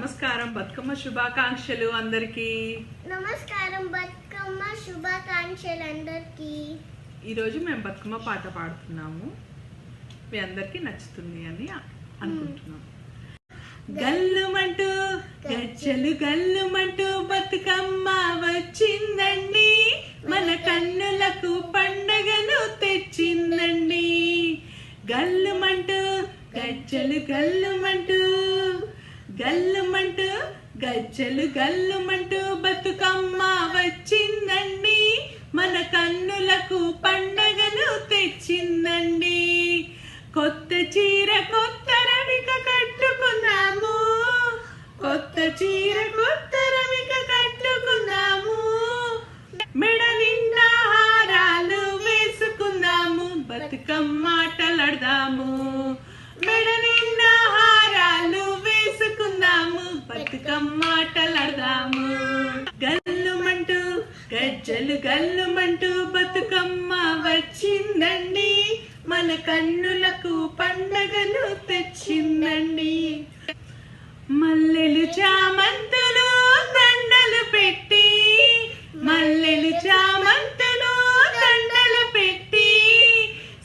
నమస్కారం బతుకమ్మ శుభాకాంక్షలు అందరికీ. నమస్కారం బతుకమ్మ శుభాకాంక్షలు అందరికీ. ఈరోజు మేము బతుకమ్మ పాట పాడుతున్నాము. మీ అందరికీ నచ్చుతుంది అని అనుకుంటున్నాం. గల్లుమంటూ గజ్జలు గల్లుమంటూ బతుకమ్మ వచ్చిందండి, మన కన్నులకు పండగను తెచ్చిందండి. గల్లుమంటూ గజ్జలు గల్లుమంటూ గల్లుమంటూ గజ్జలు గల్లుమంటూ బతుకమ్మ వచ్చిందండి, మన కన్నులకు పండగను తెచ్చిందండి. కొత్త చీర కొత్త రవిక కట్టుకున్నాము, కొత్త చీర కొత్త రవిక కట్టుకున్నాము, మెడ నిండా హారాలు వేసుకుందాము, బతుకమ్మ ఆటలాడదాము. మెడ నిండా హారాలు వేసుకుందాము, బతుకమ్మ ఆటలాడదాము. గల్లుమంటూ గజ్జలు గల్లుమంటూ బతుకమ్మ వచ్చిందండి, మన కన్నులకు పండగను తెచ్చిందండి. మల్లెలు చామంతులు దండలు పెట్టి, మల్లెలు చామంతులు దండలు పెట్టి,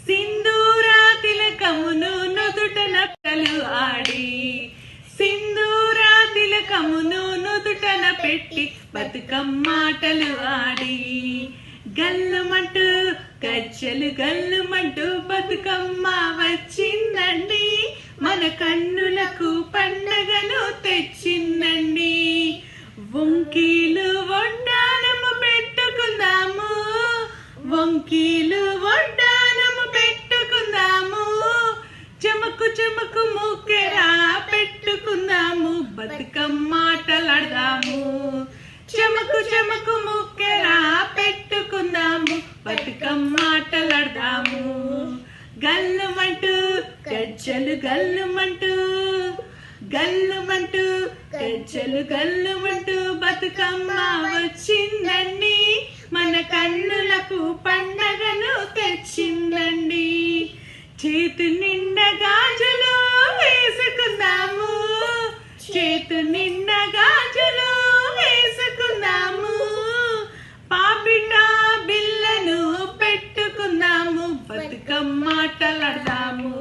సింధూరా తిలకమును నుదుటన కలు ఆడి, సింధూరా తిలకమును నుదుటన పెట్టి బతుకమ్మ ఆటలు ఆడి. గల్లుమంటూ గజ్జలు గల్లుమంటూ బతుకమ్మ వచ్చిందండి, మన కన్నులకు పండగను తెచ్చిందండి. వంకీలు వడ్డానము పెట్టుకుందాము, వంకీలు వడ్డానము పెట్టుకుందాము, చెమకు చెమకు ముక్కెరా పెట్టుకుందాము, బతుకమ్మ ఆటలాడదాము. చెమకు చెమకు ముక్కెరా పెట్టుకుందాము, బతుకమ్మ ఆటలాడదాము. గల్లుమంటూ గజ్జలు గల్లుమంటూ గల్లుమంటూ గజ్జలు గల్లుమంటూ బతుకమ్మ వచ్చిందండి, మన కన్నులకు పండగను తెచ్చిందండి. చేతు నిండా గాజులు వేసుకుందాము, చేతు నిండా గాజులు వేసుకుందాము, పాపిట బిల్లను పెట్టుకుందాము, బతుకమ్మ ఆటలాడదాము.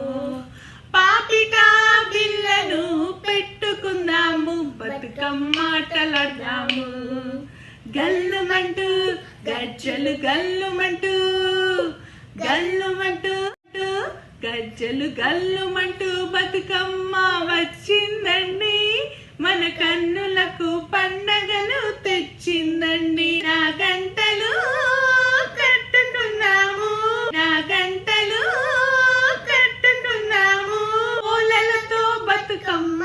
పాపిట బిల్లను పెట్టుకుందాము, బతుకమ్మ ఆటలాడదాము. గల్లుమంటూ గజ్జలు గల్లుమంటూ గల్లుమంటూ గజ్జలు గల్లుమంటూ బతుకమ్మ వచ్చిందండి, మన కన్నులకు పండగను తెచ్చిందండి. నా గంటలు కట్టుకున్నాము, నా గంటలు కట్టుకున్నాము, పూలలతో బతుకమ్మ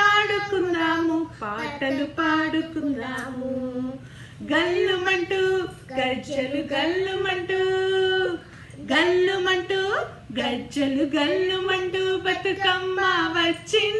ఆడుకుందాము, పాటలు పాడుకుందాము. గల్లుమంటూ గజ్జలు గల్లుమంటూ గల్లుమంటూ గజ్జలు గల్లుమంటూ బతుకమ్మ వచ్చింది.